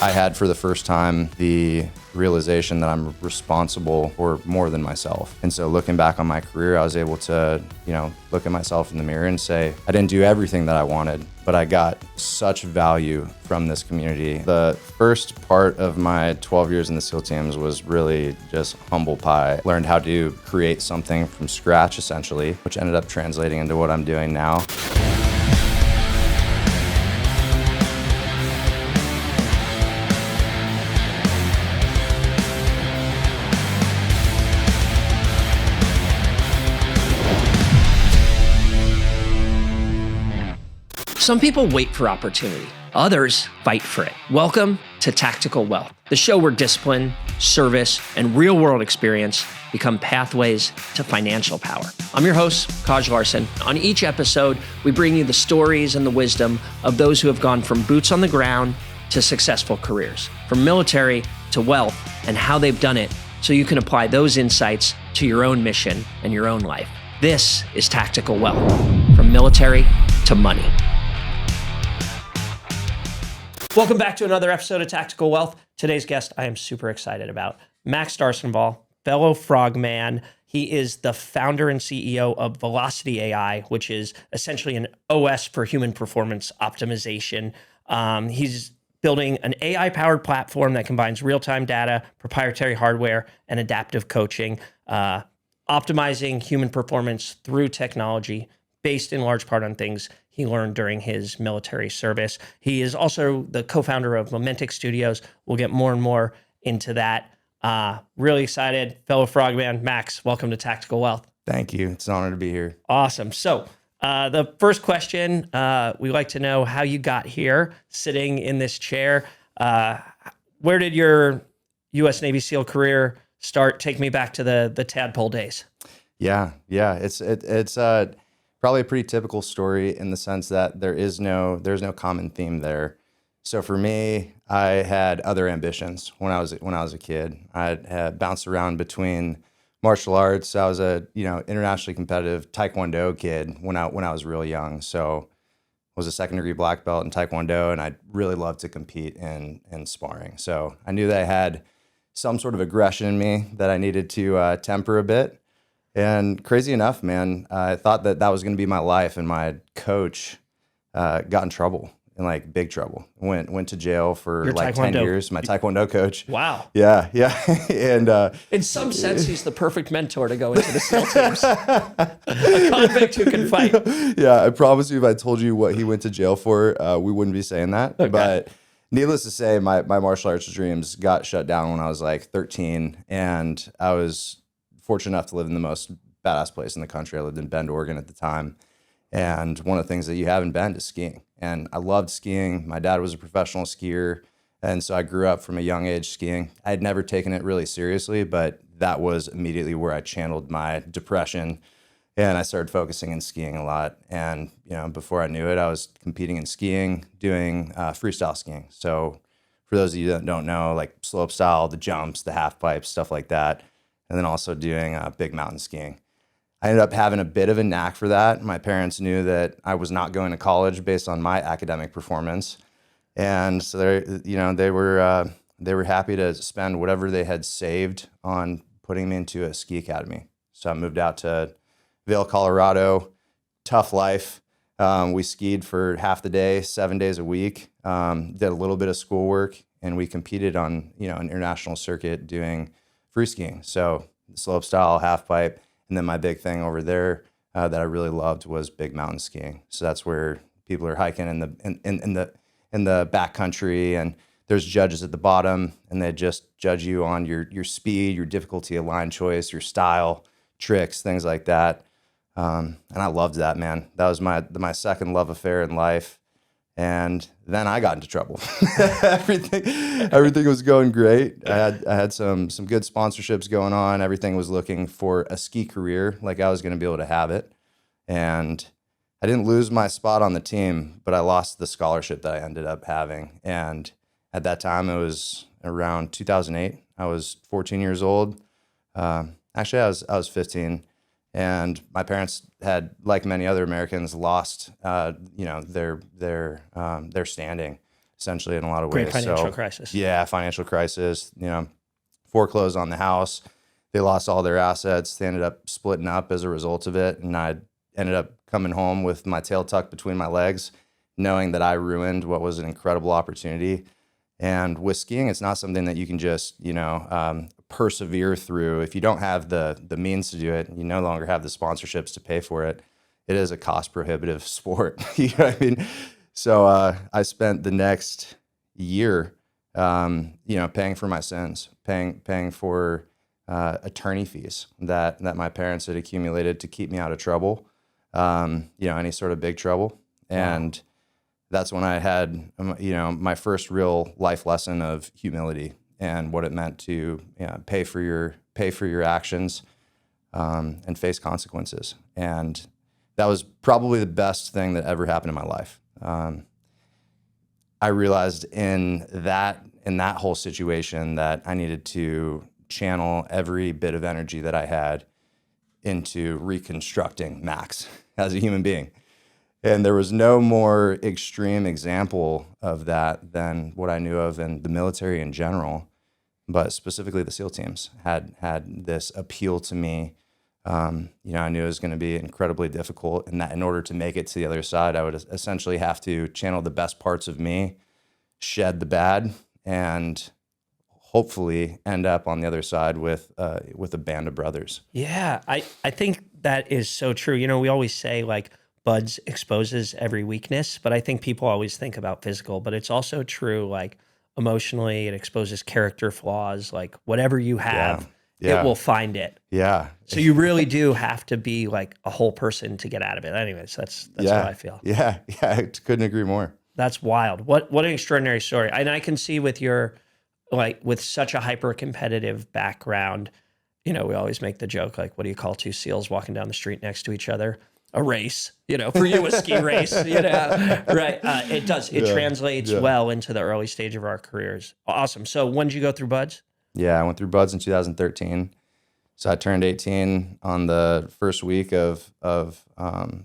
I had for the first time the realization that I'm responsible for more than myself. And so looking back on my career, I was able to, look at myself in the mirror and say, I didn't do everything that I wanted, but I got such value from this community. The first part of my 12 years in the SEAL teams was really just humble pie. Learned how to create something from scratch, essentially, which ended up translating into what I'm doing now. Some people wait for opportunity. Others fight for it. Welcome to Tactical Wealth, the show where discipline, service, and real-world experience become pathways to financial power. I'm your host, Kaj Larson. On each episode, we bring you the stories and the wisdom of those who have gone from boots on the ground to successful careers, from military to wealth, and how they've done it so you can apply those insights to your own mission and your own life. This is Tactical Wealth, from military to money. Welcome back to another episode of Tactical Wealth. Today's guest I am super excited about, Max Darsonval, fellow frogman. He is the founder and CEO of Velocity AI, which is essentially an OS for human performance optimization. He's building an AI-powered platform that combines real-time data, proprietary hardware, and adaptive coaching, optimizing human performance through technology, based in large part on things he learned during his military service. He is also the co-founder of Momentic Studios. We'll get more and more into that. Really excited. Fellow frogman, Max, welcome to Tactical Wealth. Thank you. It's an honor to be here. Awesome. So the first question, we like to know how you got here, sitting in this chair. Where did your U.S. Navy SEAL career start? Take me back to the tadpole days. Yeah. It's probably a pretty typical story in the sense that there's no common theme there. So for me, I had other ambitions when I was a kid. I had bounced around between martial arts. I was a internationally competitive Taekwondo kid when I was real young. So I was a second degree black belt in Taekwondo, and I really loved to compete in sparring. So I knew that I had some sort of aggression in me that I needed to temper a bit. And crazy enough, man, I thought that was going to be my life, and my coach got in trouble, big trouble. Went to jail for Your like Taekwondo. 10 years. My Taekwondo coach. Wow. Yeah. And in some sense, he's the perfect mentor to go into the SEAL teams. A convict who can fight. Yeah, I promise you, if I told you what he went to jail for, we wouldn't be saying that. Okay. But needless to say, my martial arts dreams got shut down when I was like 13, and I was fortunate enough to live in the most badass place in the country. I lived in Bend, Oregon at the time. And one of the things that you have in Bend is skiing. And I loved skiing. My dad was a professional skier. And so I grew up from a young age skiing. I had never taken it really seriously, but that was immediately where I channeled my depression. And I started focusing in skiing a lot. And, before I knew it, I was competing in skiing, doing freestyle skiing. So for those of you that don't know, like slope style, the jumps, the half pipes, stuff like that. And then also doing big mountain skiing. I ended up having a bit of a knack for that. My parents knew that I was not going to college based on my academic performance, and so they were happy to spend whatever they had saved on putting me into a ski academy. So I moved out to Vail, Colorado. Tough life. We skied for half the day, 7 days a week. Did a little bit of schoolwork, and we competed on an international circuit doing free skiing, so slope style, half pipe, and then my big thing over there that I really loved was big mountain skiing. So that's where people are hiking in the backcountry, and there's judges at the bottom, and they just judge you on your speed, your difficulty of line choice, your style, tricks, things like that. And I loved that, man. That was my second love affair in life. And then I got into trouble. Everything was going great. I had some good sponsorships going on. Everything was looking for a ski career, like I was going to be able to have it. And I didn't lose my spot on the team, but I lost the scholarship that I ended up having. And at that time, it was around 2008. I was 14 years old. Actually, I was 15. And my parents had, like many other Americans, lost, their standing. essentially in a lot of Great ways. financial crisis. Yeah, financial crisis, foreclosed on the house. They lost all their assets. They ended up splitting up as a result of it. And I ended up coming home with my tail tucked between my legs, knowing that I ruined what was an incredible opportunity. And with skiing, it's not something that you can just, persevere through. If you don't have the means to do it, you no longer have the sponsorships to pay for it. It is a cost prohibitive sport. You know what I mean? So I spent the next year, paying for my sins, paying for attorney fees that my parents had accumulated to keep me out of trouble, any sort of big trouble. And that's when I had, my first real life lesson of humility and what it meant to pay for your actions and face consequences. And that was probably the best thing that ever happened in my life. I realized in that whole situation that I needed to channel every bit of energy that I had into reconstructing Max as a human being. And there was no more extreme example of that than what I knew of in the military in general, but specifically the SEAL teams had this appeal to me. I knew it was going to be incredibly difficult, and that in order to make it to the other side, I would essentially have to channel the best parts of me, shed the bad, and hopefully end up on the other side with a band of brothers. Yeah, I think that is so true. We always say like Buds exposes every weakness, but I think people always think about physical, but it's also true like emotionally, it exposes character flaws, like whatever you have, it will find it. Yeah. So you really do have to be like a whole person to get out of it. Anyways, that's how I feel. Yeah. I couldn't agree more. That's wild. What an extraordinary story. And I can see with your, like with such a hyper competitive background, we always make the joke, like, what do you call two SEALs walking down the street next to each other? A race, for you, a ski race, right? It does. It translates well into the early stage of our careers. Awesome. So when did you go through Buds? Yeah, I went through Buds in 2013. So I turned 18 on the first week of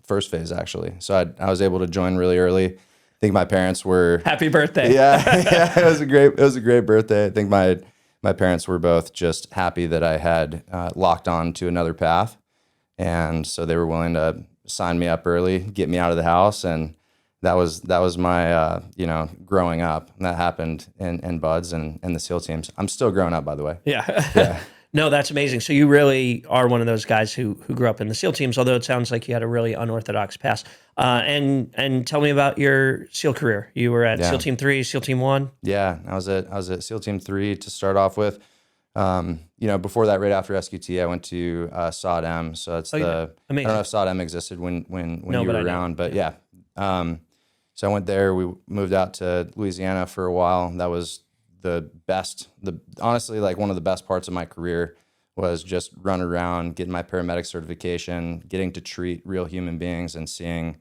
first phase, actually. So I was able to join really early. I think my parents were happy birthday. Yeah, it was a great birthday. I think my parents were both just happy that I had locked on to another path, and so they were willing to sign me up early, get me out of the house, and that was my growing up. And that happened in Buds and the SEAL teams. I'm still growing up, by the way. Yeah. No, that's amazing. So you really are one of those guys who grew up in the SEAL teams, although it sounds like you had a really unorthodox past. And tell me about your SEAL career. You were at SEAL Team 3, SEAL Team 1? Yeah, I was at SEAL Team 3 to start off with. Before that, right after SQT, I went to SODM. So that's I don't know if SODM existed when you were around, but yeah. So I went there. We moved out to Louisiana for a while. That was honestly, like one of the best parts of my career was just run around, getting my paramedic certification, getting to treat real human beings and seeing,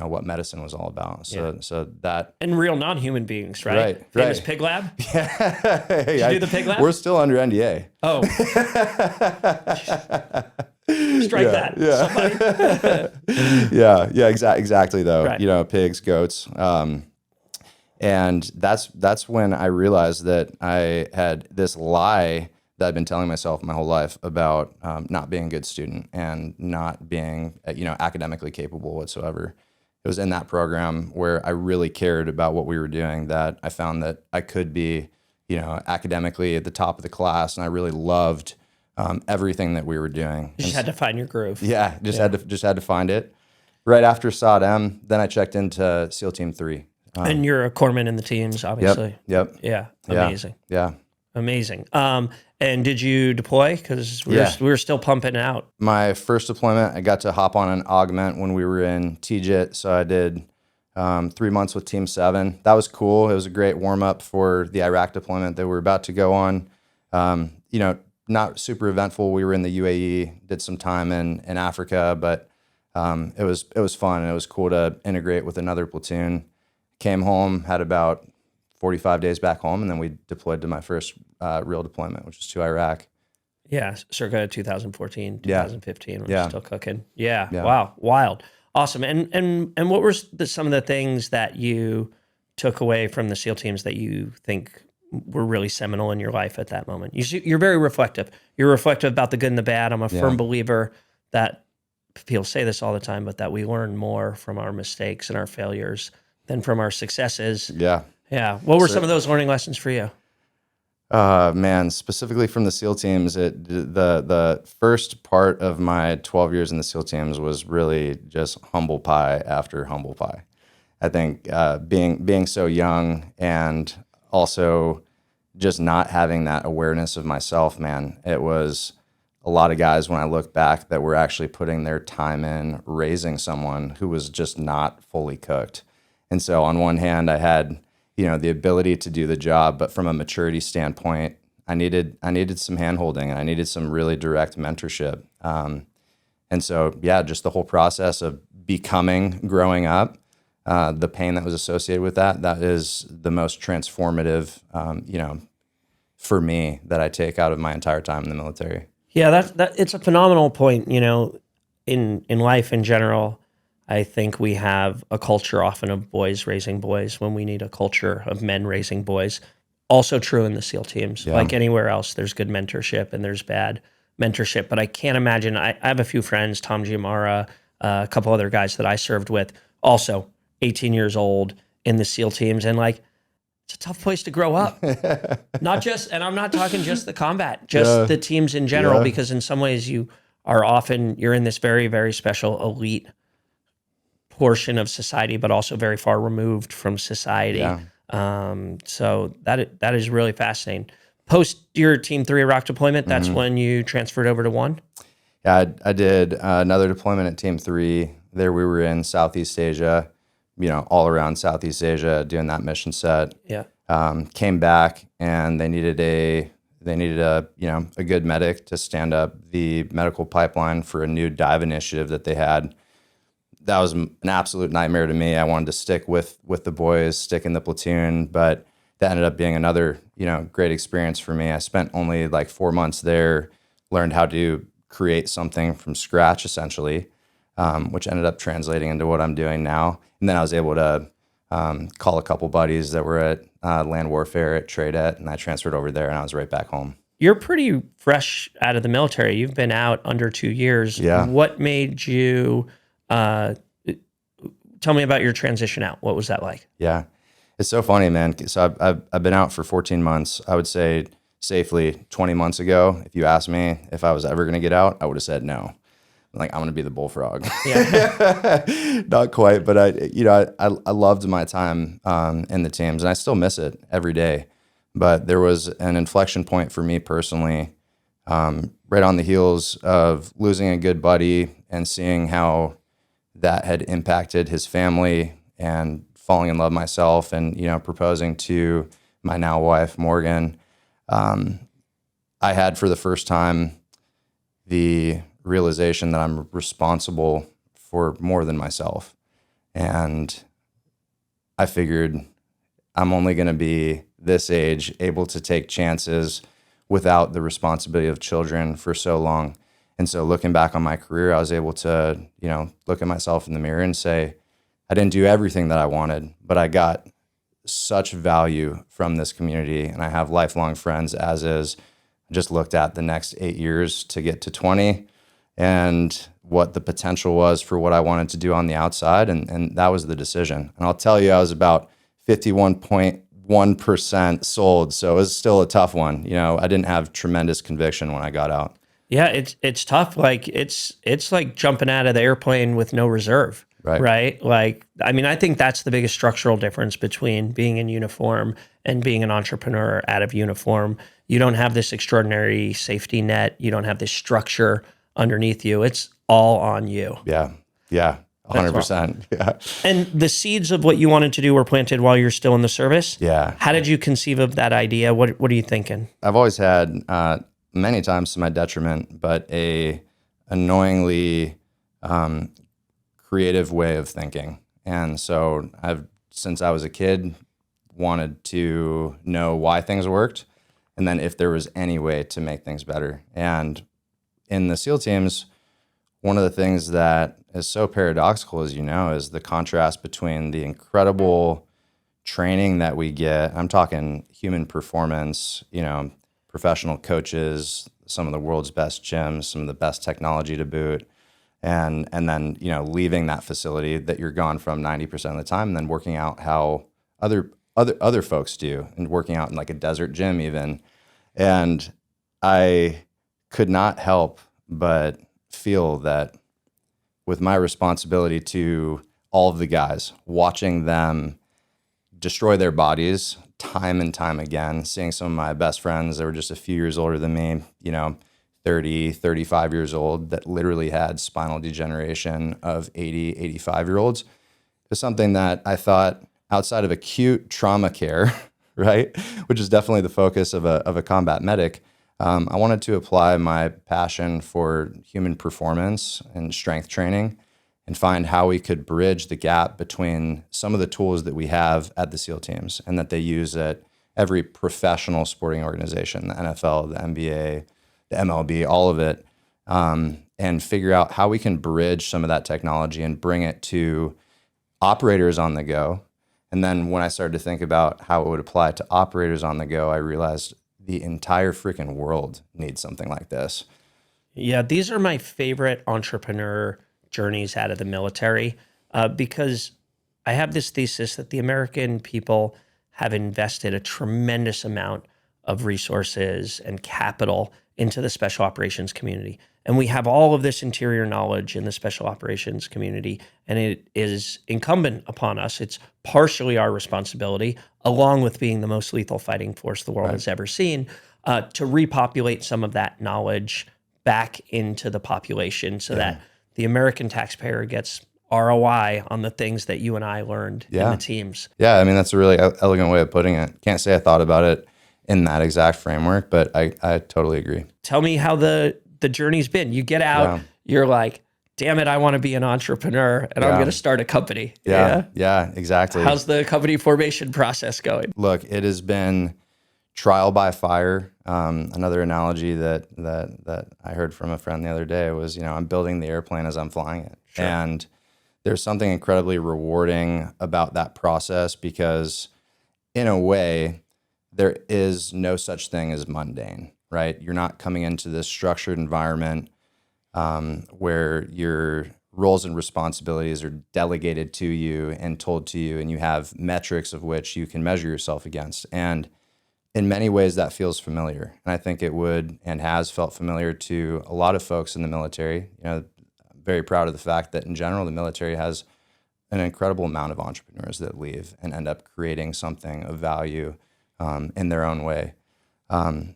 what medicine was all about. So that. And real non-human beings, right? Right. Famous pig lab? Yeah. Did you do the pig lab? We're still under NDA. Oh. Strike that. Yeah. Yeah, exactly though. Right. Pigs, goats. And that's when I realized that I had this lie that I've been telling myself my whole life about not being a good student and not being, academically capable whatsoever. It was in that program where I really cared about what we were doing that I found that I could be, academically at the top of the class, and I really loved everything that we were doing. You just had to find your groove. Yeah, had to find it. Right after SODM, then I checked into SEAL Team 3. And you're a corpsman in the teams, obviously. Yep. Yeah. Amazing. Yeah. Amazing. And did you deploy? Because we were still pumping out. My first deployment, I got to hop on an augment when we were in TJIT. So I did 3 months with Team 7. That was cool. It was a great warm up for the Iraq deployment that we're about to go on. Not super eventful. We were in the UAE, did some time in Africa, but it was fun, and it was cool to integrate with another platoon. Came home, had about 45 days back home, and then we deployed to my first real deployment, which was to Iraq. Yeah, circa 2014, 2015. Yeah. We're still cooking. Yeah. Wow. Wild. Awesome. And what were some of the things that you took away from the SEAL teams that you think were really seminal in your life at that moment? You're very reflective. You're reflective about the good and the bad. I'm a firm believer that people say this all the time, but that we learn more from our mistakes and our failures than from our successes. Yeah. Yeah. What were some of those learning lessons for you? Man, specifically from the SEAL teams, the first part of my 12 years in the SEAL teams was really just humble pie after humble pie. I think being so young and also just not having that awareness of myself, man, it was a lot of guys when I look back that were actually putting their time in raising someone who was just not fully cooked. And so on one hand, I had, the ability to do the job, but from a maturity standpoint, I needed some handholding and I needed some really direct mentorship. And so, just the whole process of growing up, the pain that was associated with that is the most transformative, for me that I take out of my entire time in the military. Yeah, that it's a phenomenal point. In life in general, I think we have a culture often of boys raising boys when we need a culture of men raising boys. Also true in the SEAL teams. Yeah. Like anywhere else, there's good mentorship and there's bad mentorship. But I can't imagine. I have a few friends, Tom Giamara, a couple other guys that I served with, also 18 years old in the SEAL teams, and it's a tough place to grow up. Not just, and I'm not talking just the combat, just the teams in general, because in some ways you're in this very, very special elite portion of society, but also very far removed from society. Yeah. So that is really fascinating. Post your Team 3 Iraq deployment, that's when you transferred over to 1? Yeah, I did another deployment at Team 3. There we were in Southeast Asia, all around Southeast Asia doing that mission set. Yeah. Came back and they needed a good medic to stand up the medical pipeline for a new dive initiative that they had. That was an absolute nightmare to me. I wanted to stick with the boys, stick in the platoon, but that ended up being another, great experience for me. I spent only 4 months there, learned how to create something from scratch essentially, which ended up translating into what I'm doing now. And then I was able to call a couple buddies that were at land warfare at TRADET, and I transferred over there and I was right back home. You're pretty fresh out of the military. You've been out under 2 years. Yeah. What made you, tell me about your transition out. What was that like? Yeah. It's so funny, man. So I've been out for 14 months. I would say safely 20 months ago, if you asked me if I was ever going to get out, I would have said no. I'm going to be the bullfrog. Yeah. Not quite, but I loved my time in the teams, and I still miss it every day. But there was an inflection point for me personally, right on the heels of losing a good buddy and seeing how that had impacted his family, and falling in love myself, and proposing to my now wife Morgan. I had for the first time the realization that I'm responsible for more than myself. And I figured I'm only going to be this age able to take chances without the responsibility of children for so long. And so looking back on my career, I was able to, look at myself in the mirror and say, I didn't do everything that I wanted, but I got such value from this community, and I have lifelong friends as is. I just looked at the next 8 years to get to 20 and what the potential was for what I wanted to do on the outside. And that was the decision. And I'll tell you, I was about 51.1% sold. So it was still a tough one. I didn't have tremendous conviction when I got out. Yeah, it's tough. It's like jumping out of the airplane with no reserve. Right. I think that's the biggest structural difference between being in uniform and being an entrepreneur out of uniform. You don't have this extraordinary safety net. You don't have this structure underneath you. It's all on you. Yeah. 100%. Yeah. And the seeds of what you wanted to do were planted while you're still in the service. Yeah. How did you conceive of that idea? What are you thinking? I've always had, many times to my detriment, but a annoyingly creative way of thinking. And so since I was a kid, wanted to know why things worked, and then if there was any way to make things better. And in the SEAL teams, one of the things that is so paradoxical, as you know, is the contrast between the incredible training that we get, I'm talking human performance, professional coaches, some of the world's best gyms, some of the best technology to boot, and then leaving that facility that you're gone from 90% of the time, and then working out how other folks do, and working out in like a desert gym even. And I could not help but feel that with my responsibility to all of the guys, watching them destroy their bodies time and time again, seeing some of my best friends that were just a few years older than me, 30, 35 years old, that literally had spinal degeneration of 80, 85-year-olds, is something that I thought, outside of acute trauma care, right, which is definitely the focus of a combat medic, I wanted to apply my passion for human performance and strength training and find how we could bridge the gap between some of the tools that we have at the SEAL teams and that they use at every professional sporting organization, the NFL, the NBA, the MLB, all of it, and figure out how we can bridge some of that technology and bring it to operators on the go. And then when I started to think about how it would apply to operators on the go, I realized the entire freaking world needs something like this. Yeah, these are my favorite entrepreneur journeys out of the military, because I have this thesis that the American people have invested a tremendous amount of resources and capital into the special operations community. And we have all of this interior knowledge in the special operations community, and it is incumbent upon us. It's partially our responsibility, along with being the most lethal fighting force the world has ever seen, to repopulate some of that knowledge back into the population so that the American taxpayer gets ROI on the things that you and I learned in the teams. Yeah, I mean, that's a really elegant way of putting it. Can't say I thought about it in that exact framework, but I totally agree. Tell me how the journey's been. You get out, you're like, damn it, I want to be an entrepreneur and I'm going to start a company. Yeah, exactly. How's the company formation process going? Look, it has been trial by fire. Another analogy that I heard from a friend the other day was, I'm building the airplane as I'm flying it. Sure. And there's something incredibly rewarding about that process because, in a way, there is no such thing as mundane, right? You're not coming into this structured environment where your roles and responsibilities are delegated to you and told to you, and you have metrics of which you can measure yourself against. And in many ways, that feels familiar. And I think it would and has felt familiar to a lot of folks in the military. I'm very proud of the fact that in general, the military has an incredible amount of entrepreneurs that leave and end up creating something of value in their own way.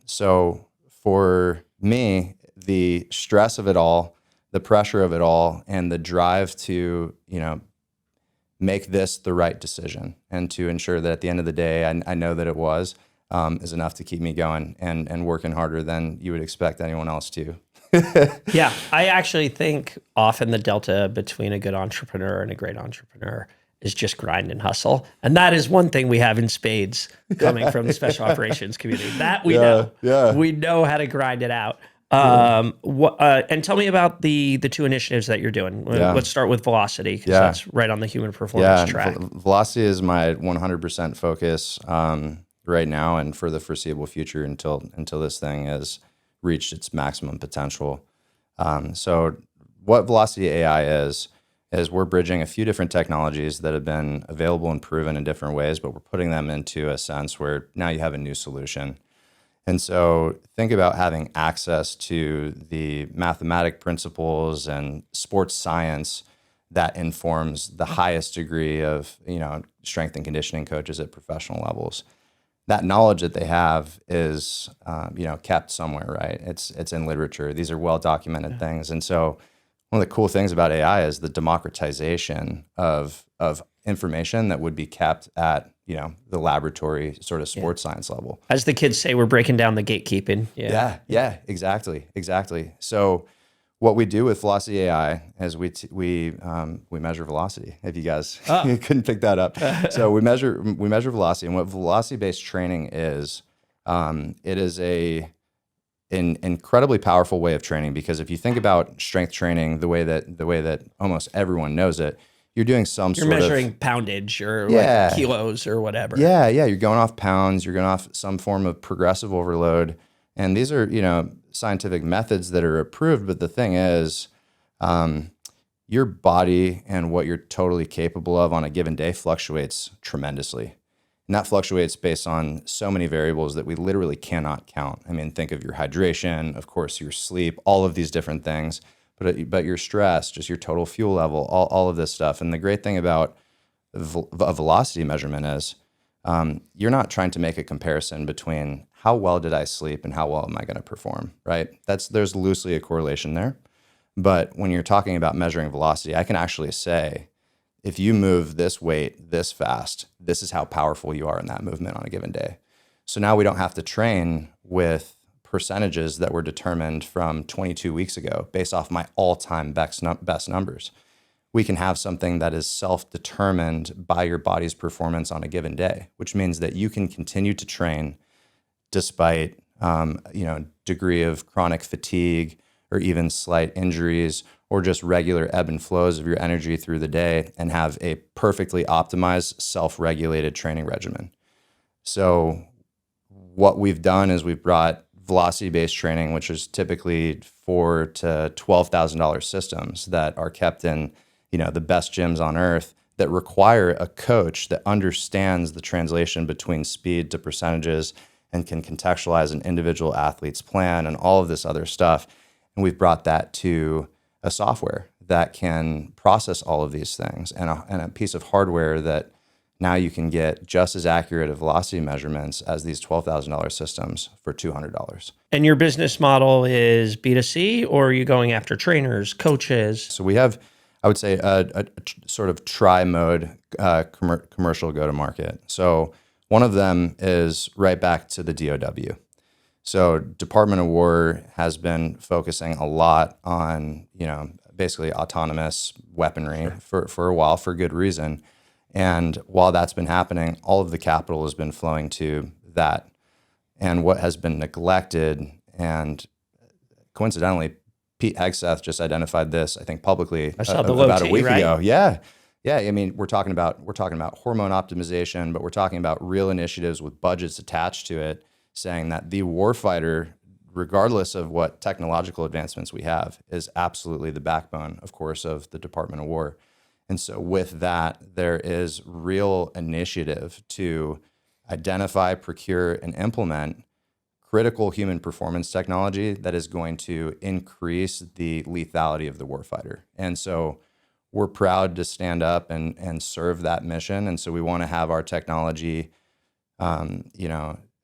So for me, the stress of it all, the pressure of it all, and the drive to, make this the right decision and to ensure that at the end of the day, I know that it was, is enough to keep me going and working harder than you would expect anyone else to. Yeah, I actually think often the delta between a good entrepreneur and a great entrepreneur is just grind and hustle. And that is one thing we have in spades coming from the special operations community. That we know. Yeah. We know how to grind it out. And tell me about the two initiatives that you're doing. Let's start with Velocity, because that's right on the human performance track. Velocity is my 100% focus right now and for the foreseeable future until this thing has reached its maximum potential. So what Velocity AI is we're bridging a few different technologies that have been available and proven in different ways, but we're putting them into a sense where now you have a new solution. And so think about having access to the mathematic principles and sports science that informs the highest degree of, strength and conditioning coaches at professional levels. That knowledge that they have is, kept somewhere, right? It's in literature. These are well-documented things. And so one of the cool things about AI is the democratization of information that would be kept at, the laboratory sort of sports science level. As the kids say, we're breaking down the gatekeeping. Yeah, exactly. So what we do with Velocity AI is we measure velocity. If you guys couldn't pick that up, so we measure velocity, and what velocity-based training is, it is an incredibly powerful way of training, because if you think about strength training, the way that almost everyone knows it, you're doing some You're sort measuring poundage or Yeah. like kilos or whatever. Yeah, you're going off pounds, you're going off some form of progressive overload. And these are, scientific methods that are approved. But the thing is, your body and what you're totally capable of on a given day fluctuates tremendously. And that fluctuates based on so many variables that we literally cannot count. I mean, think of your hydration, of course, your sleep, all of these different things, but your stress, just your total fuel level, all of this stuff. And the great thing about a velocity measurement is you're not trying to make a comparison between how well did I sleep and how well am I going to perform, right? There's loosely a correlation there. But when you're talking about measuring velocity, I can actually say, if you move this weight this fast, this is how powerful you are in that movement on a given day. So now we don't have to train with percentages that were determined from 22 weeks ago based off my all-time best numbers. We can have something that is self-determined by your body's performance on a given day, which means that you can continue to train despite degree of chronic fatigue or even slight injuries or just regular ebb and flows of your energy through the day, and have a perfectly optimized, self-regulated training regimen. So what we've done is we've brought velocity-based training, which is typically $4,000 to $12,000 systems that are kept in the best gyms on earth, that require a coach that understands the translation between speed to percentages and can contextualize an individual athlete's plan and all of this other stuff. And we've brought that to a software that can process all of these things, and a piece of hardware that now you can get just as accurate of velocity measurements as these $12,000 systems for $200. And your business model is B2C, or are you going after trainers, coaches? So we have, I would say, a sort of tri-mode commercial go-to-market. So one of them is right back to the DOW. So Department of War has been focusing a lot on, basically autonomous weaponry for a while, for good reason. And while that's been happening, all of the capital has been flowing to that. And what has been neglected, and coincidentally, Pete Hegseth just identified this, I think, publicly I saw the about low a week right? ago. Yeah. I mean, we're talking about hormone optimization, but we're talking about real initiatives with budgets attached to it, saying that the warfighter, regardless of what technological advancements we have, is absolutely the backbone, of course, of the Department of War. And so with that, there is real initiative to identify, procure, and implement critical human performance technology that is going to increase the lethality of the warfighter. And so we're proud to stand up and serve that mission. And so we want to have our technology,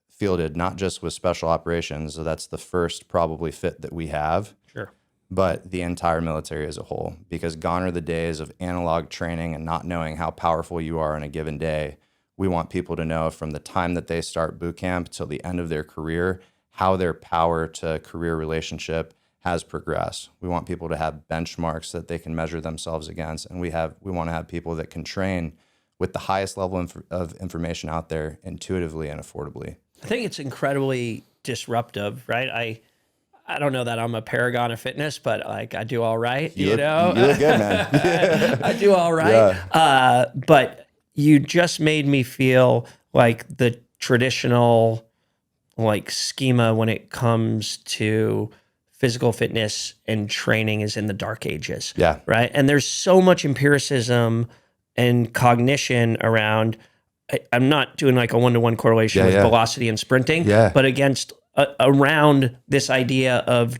fielded not just with special operations. So that's the first probably fit that we have. Sure. But the entire military as a whole, because gone are the days of analog training and not knowing how powerful you are in a given day. We want people to know from the time that they start boot camp till the end of their career, how their power to career relationship has progressed. We want people to have benchmarks that they can measure themselves against. And we want to have people that can train with the highest level of information out there intuitively and affordably. I think it's incredibly disruptive, right? I don't know that I'm a paragon of fitness, but like I do all right, You look good, man. I do all right. Yeah. But you just made me feel like the traditional like schema when it comes to physical fitness and training is in the dark ages. Yeah. Right. And there's so much empiricism and cognition around. I'm not doing like a one-to-one correlation with velocity and sprinting, but against around this idea of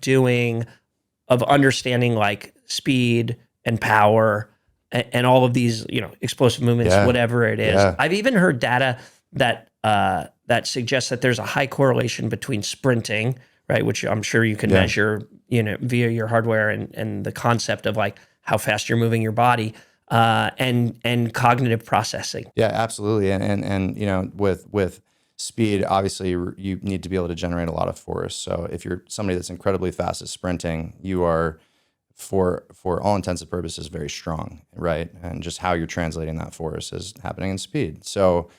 understanding like speed and power and all of these, explosive movements, whatever it is. Yeah. I've even heard data that suggests that there's a high correlation between sprinting, right, which I'm sure you can measure, via your hardware and the concept of like how fast you're moving your body, and cognitive processing. Yeah, absolutely. And with speed, obviously you need to be able to generate a lot of force. So if you're somebody that's incredibly fast at sprinting, you are, for all intents and purposes, very strong, right? And just how you're translating that force is happening in speed. So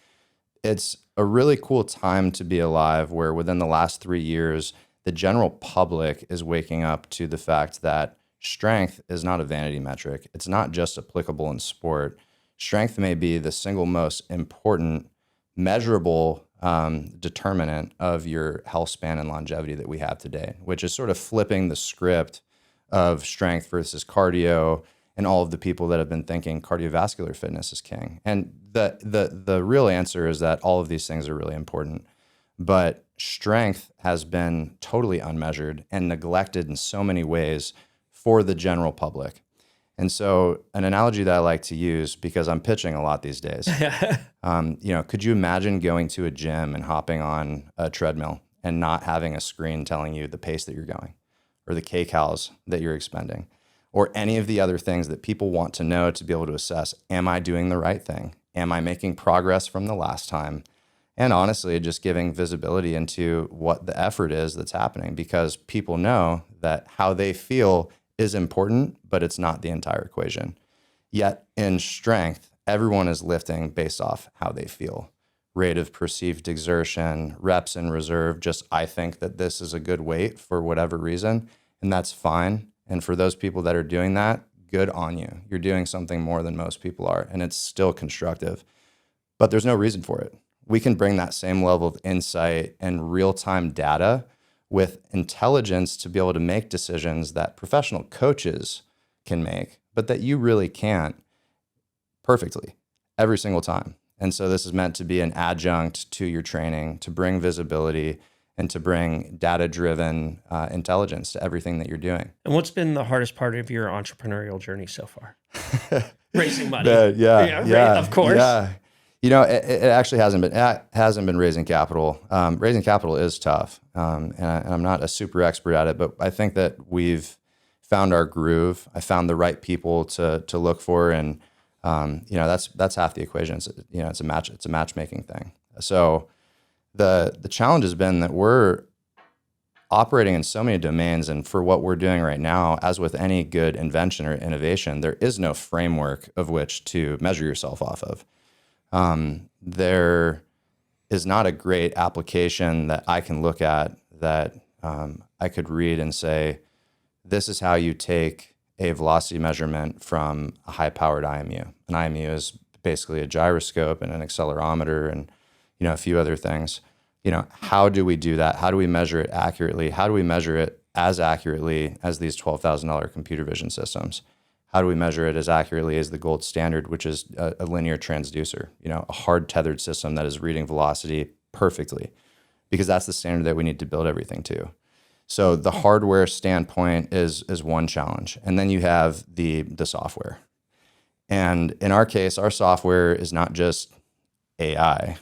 it's a really cool time to be alive, where within the last 3 years, the general public is waking up to the fact that strength is not a vanity metric. It's not just applicable in sport. Strength may be the single most important measurable determinant of your health span and longevity that we have today, which is sort of flipping the script of strength versus cardio and all of the people that have been thinking cardiovascular fitness is king. And the real answer is that all of these things are really important, but strength has been totally unmeasured and neglected in so many ways for the general public. And so an analogy that I like to use, because I'm pitching a lot these days, could you imagine going to a gym and hopping on a treadmill and not having a screen telling you the pace that you're going or the kcals that you're expending or any of the other things that people want to know to be able to assess, am I doing the right thing? Am I making progress from the last time? And honestly, just giving visibility into what the effort is that's happening, because people know that how they feel is important, but it's not the entire equation. Yet in strength, everyone is lifting based off how they feel. Rate of perceived exertion, reps in reserve, just I think that this is a good weight for whatever reason, and that's fine. And for those people that are doing that, good on you. You're doing something more than most people are, and it's still constructive. But there's no reason for it. We can bring that same level of insight and real-time data with intelligence to be able to make decisions that professional coaches can make, but that you really can't perfectly every single time. And so this is meant to be an adjunct to your training, to bring visibility and to bring data-driven intelligence to everything that you're doing. And what's been the hardest part of your entrepreneurial journey so far? Raising money. Of course. Yeah. It actually hasn't been raising capital. Raising capital is tough, and I'm not a super expert at it, but I think that we've found our groove. I found the right people to look for, and that's half the equation. It's a matchmaking thing. So the challenge has been that we're operating in so many domains, and for what we're doing right now, as with any good invention or innovation, there is no framework of which to measure yourself off of. There is not a great application that I can look at that I could read and say, this is how you take a velocity measurement from a high-powered IMU. An IMU is basically a gyroscope and an accelerometer and a few other things. How do we do that? How do we measure it accurately? How do we measure it as accurately as these $12,000 computer vision systems? How do we measure it as accurately as the gold standard, which is a linear transducer, a hard tethered system that is reading velocity perfectly, because that's the standard that we need to build everything to. So the hardware standpoint is one challenge. And then you have the software. And in our case, our software is not just AI,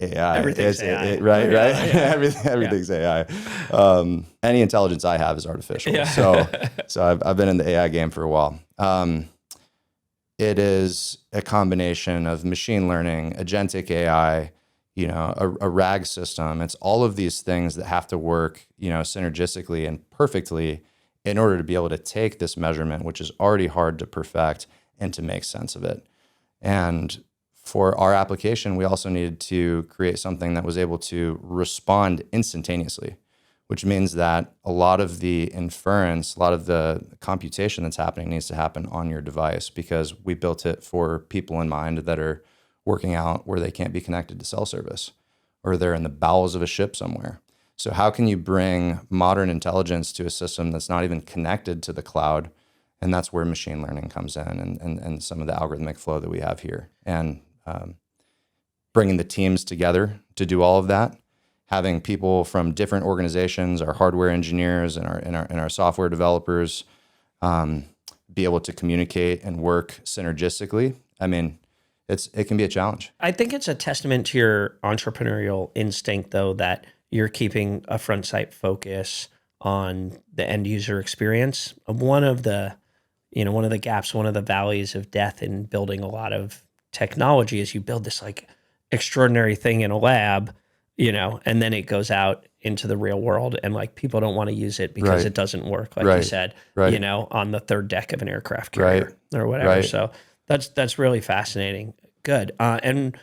AI. Everything's AI. Right? Yeah. Everything's AI. Any intelligence I have is artificial. Yeah. So I've been in the AI game for a while. It is a combination of machine learning, agentic AI, a RAG system. It's all of these things that have to work, synergistically and perfectly in order to be able to take this measurement, which is already hard to perfect, and to make sense of it. And for our application, we also needed to create something that was able to respond instantaneously, which means that a lot of the inference, a lot of the computation that's happening needs to happen on your device, because we built it for people in mind that are working out where they can't be connected to cell service, or they're in the bowels of a ship somewhere. So how can you bring modern intelligence to a system that's not even connected to the cloud? And that's where machine learning comes in, and some of the algorithmic flow that we have here. And bringing the teams together to do all of that, having people from different organizations, our hardware engineers and our software developers, be able to communicate and work synergistically. I mean, it can be a challenge. I think it's a testament to your entrepreneurial instinct, though, that you're keeping a front sight focus on the end user experience. One of the gaps, one of the valleys of death in building a lot of technology is you build this like extraordinary thing in a lab, and then it goes out into the real world, and like people don't want to use it because it doesn't work, like you said, on the third deck of an aircraft carrier or whatever. So that's really fascinating. Good. And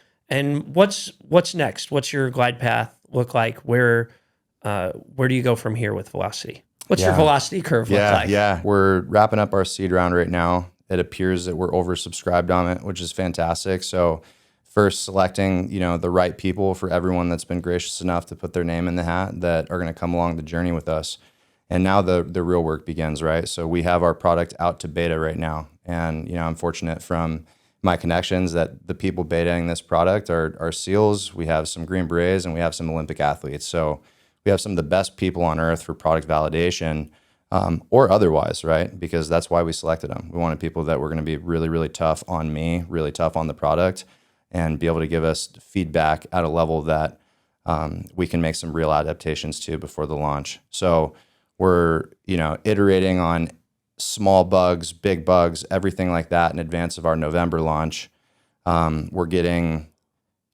what's next? What's your glide path look like? Where do you go from here with Velocity? What's your velocity curve look like? Yeah, we're wrapping up our seed round right now. It appears that we're oversubscribed on it, which is fantastic. So first selecting, the right people for everyone that's been gracious enough to put their name in the hat that are going to come along the journey with us. And now the real work begins, right? So we have our product out to beta right now. And, I'm fortunate from my connections that the people betaing this product are SEALs. We have some Green Berets and we have some Olympic athletes. So we have some of the best people on earth for product validation, or otherwise, right? Because that's why we selected them. We wanted people that were going to be really, really tough on me, really tough on the product, and be able to give us feedback at a level that we can make some real adaptations to before the launch. So we're, iterating on small bugs, big bugs, everything like that in advance of our November launch. We're getting,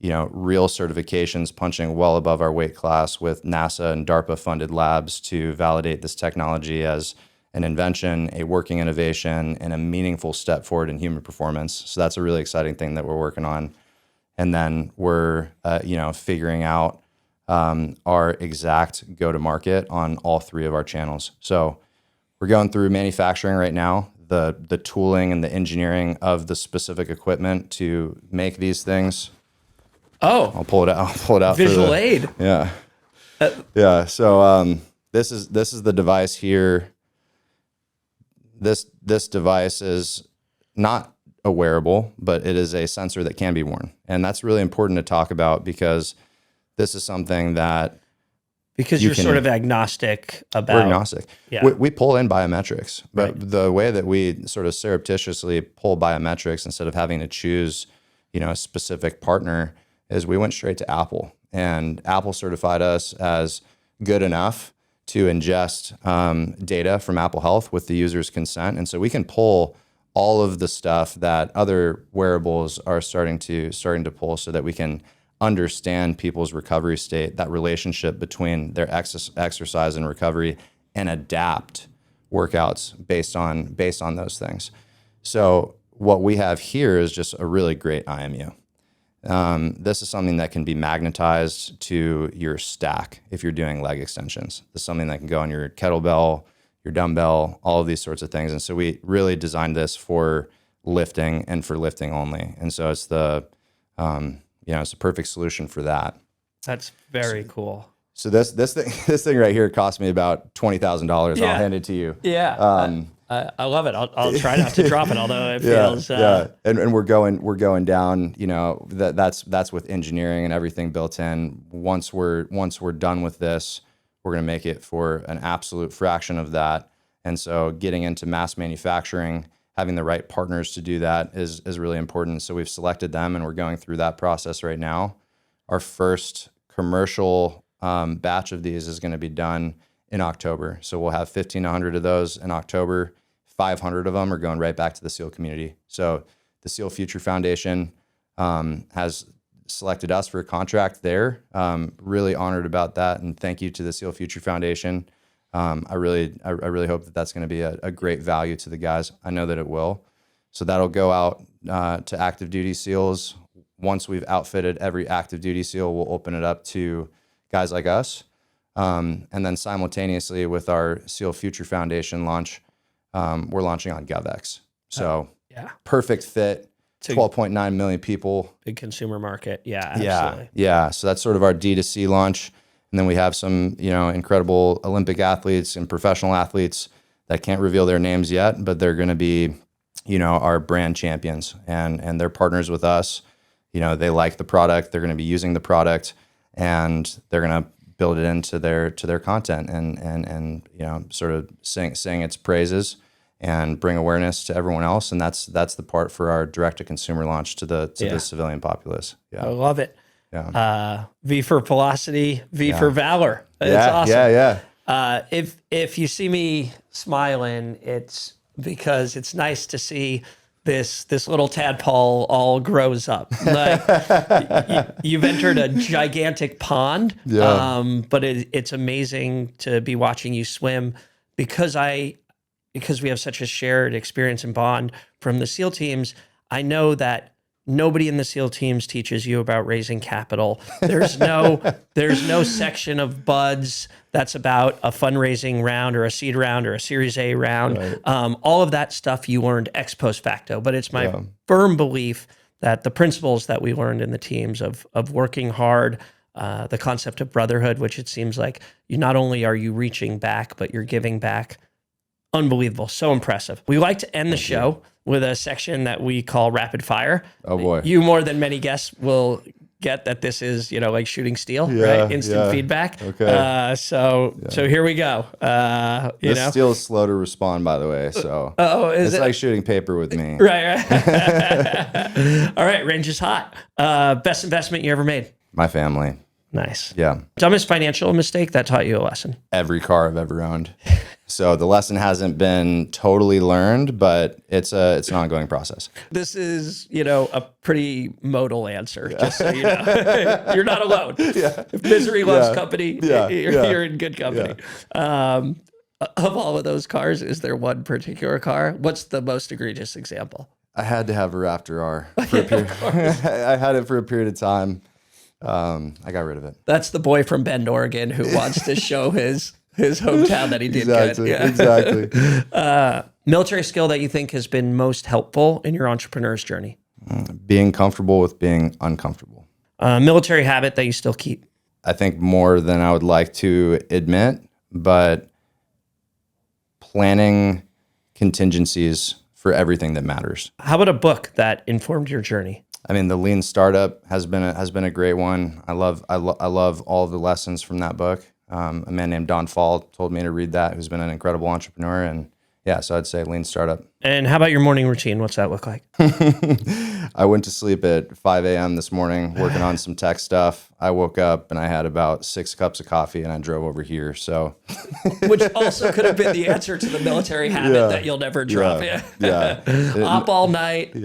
real certifications, punching well above our weight class with NASA and DARPA funded labs to validate this technology as an invention, a working innovation, and a meaningful step forward in human performance. So that's a really exciting thing that we're working on. And then we're, figuring out our exact go-to-market on all three of our channels. So we're going through manufacturing right now, the tooling and the engineering of the specific equipment to make these things. Oh, I'll pull it out. Visual aid. Yeah. Yeah. So this is the device here. This device is not a wearable, but it is a sensor that can be worn. And that's really important to talk about because this is something that you're sort of agnostic about. We're agnostic. Yeah. We pull in biometrics, but Right. the way that we sort of surreptitiously pull biometrics instead of having to choose, a specific partner is we went straight to Apple, and Apple certified us as good enough to ingest data from Apple Health with the user's consent. And so we can pull all of the stuff that other wearables are starting to pull so that we can understand people's recovery state, that relationship between their exercise and recovery, and adapt workouts based on those things. So what we have here is just a really great IMU. This is something that can be magnetized to your stack if you're doing leg extensions. This is something that can go on your kettlebell, your dumbbell, all of these sorts of things. And so we really designed this for lifting and for lifting only. And so it's it's a perfect solution for that. That's very cool. So this thing right here cost me about $20,000. Yeah. I'll hand it to you. Yeah. I love it. I'll try not to drop it, although it feels. And we're going down. That's with engineering and everything built in. Once we're done with this, we're going to make it for an absolute fraction of that. And so getting into mass manufacturing, having the right partners to do that is really important. So we've selected them, and we're going through that process right now. Our first commercial batch of these is going to be done in October. So we'll have 1,500 of those in October. 500 of them are going right back to the SEAL community. So the SEAL Future Foundation has selected us for a contract there. Really honored about that, and thank you to the SEAL Future Foundation. I really hope that that's going to be a great value to the guys. I know that it will. So that'll go out to active duty SEALs. Once we've outfitted every active duty SEAL, we'll open it up to guys like us. And then simultaneously with our SEAL Future Foundation launch, we're launching on GovX. So perfect fit. 12.9 million people. Big consumer market. Yeah, absolutely. Yeah. So that's sort of our D2C launch. And then we have some, incredible Olympic athletes and professional athletes that can't reveal their names yet, but they're going to be, our brand champions, and they're partners with us. They like the product. They're going to be using the product, and they're going to build it into their content and sort of sing its praises and bring awareness to everyone else. And that's the part for our direct to consumer launch to the civilian populace. Yeah. I love it. Yeah. V for velocity, V for valor. It's awesome. Yeah. If you see me smiling, it's because it's nice to see this little tadpole all grows up. Like you've entered a gigantic pond, but it's amazing to be watching you swim because we have such a shared experience and bond from the SEAL teams. I know that nobody in the SEAL teams teaches you about raising capital. There's no section of Buds that's about a fundraising round or a seed round or a Series A round. Right. All of that stuff you learned ex post facto. But it's my firm belief that the principles that we learned in the teams of working hard, the concept of brotherhood, which it seems like you not only are you reaching back, but you're giving back. Unbelievable. So impressive. We like to end the show with a section that we call rapid fire. Oh boy. You more than many guests will get that this is, like shooting steel, right? Instant feedback. Okay. So here we go. Steel is slow to respond, by the way. So it's like shooting paper with me. Right. All right. Range is hot. Best investment you ever made? My family. Nice. Yeah. Dumbest financial mistake that taught you a lesson? Every car I've ever owned. So the lesson hasn't been totally learned, but it's an ongoing process. This is, a pretty modal answer, just so you know. You're not alone. Yeah. If misery loves company, you're in good company. Yeah. Of all of those cars, is there one particular car? What's the most egregious example? I had to have a Raptor R for a period. I had it for a period of time. I got rid of it. That's the boy from Bend, Oregon, who wants to show his hometown that he did good. Yeah. Exactly. Military skill that you think has been most helpful in your entrepreneur's journey? Being comfortable with being uncomfortable. Military habit that you still keep? I think more than I would like to admit, but planning contingencies for everything that matters. How about a book that informed your journey? I mean, the Lean Startup has been a great one. I love all of the lessons from that book. A man named Don Fall told me to read that, who's been an incredible entrepreneur. And so I'd say Lean Startup. And how about your morning routine? What's that look like? I went to sleep at 5 a.m. this morning working on some tech stuff. I woke up and I had about 6 cups of coffee and I drove over here. So, which also could have been the answer to the military habit that you'll never drop. Up all night.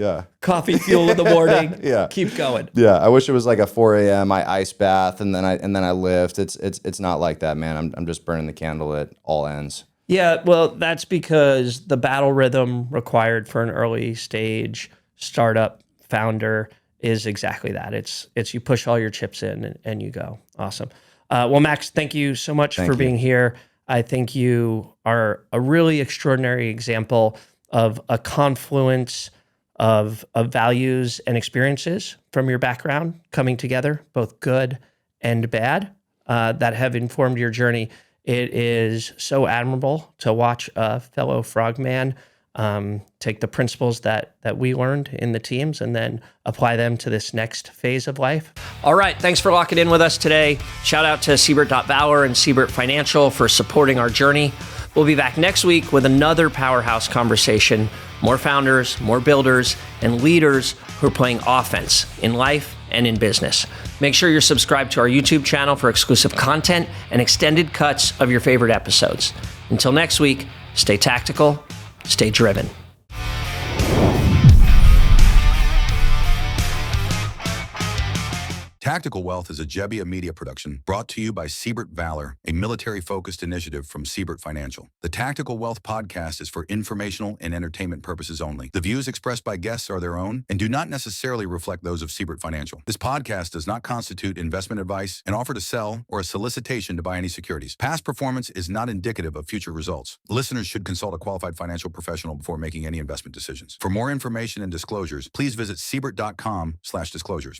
Coffee fuel in the morning. Keep going. I wish it was like a 4 a.m. I ice bath and then I lift. It's not like that, man. I'm just burning the candle at all ends. Yeah, well, that's because the battle rhythm required for an early stage startup founder is exactly that. It's you push all your chips in and you go. Awesome. Well, Max, thank you so much for being here. I think you are a really extraordinary example of a confluence of values and experiences from your background coming together, both good and bad, that have informed your journey. It is so admirable to watch a fellow frogman take the principles that we learned in the teams and then apply them to this next phase of life. All right, thanks for locking in with us today. Shout out to Siebert.Valor and Siebert Financial for supporting our journey. We'll be back next week with another powerhouse conversation, more founders, more builders, and leaders who are playing offense in life and in business. Make sure you're subscribed to our YouTube channel for exclusive content and extended cuts of your favorite episodes. Until next week, stay tactical, stay driven. Tactical Wealth is a Jebbia media production brought to you by Siebert Valor, a military-focused initiative from Siebert Financial. The Tactical Wealth podcast is for informational and entertainment purposes only. The views expressed by guests are their own and do not necessarily reflect those of Siebert Financial. This podcast does not constitute investment advice, an offer to sell, or a solicitation to buy any securities. Past performance is not indicative of future results. Listeners should consult a qualified financial professional before making any investment decisions. For more information and disclosures, please visit Siebert.com/disclosures.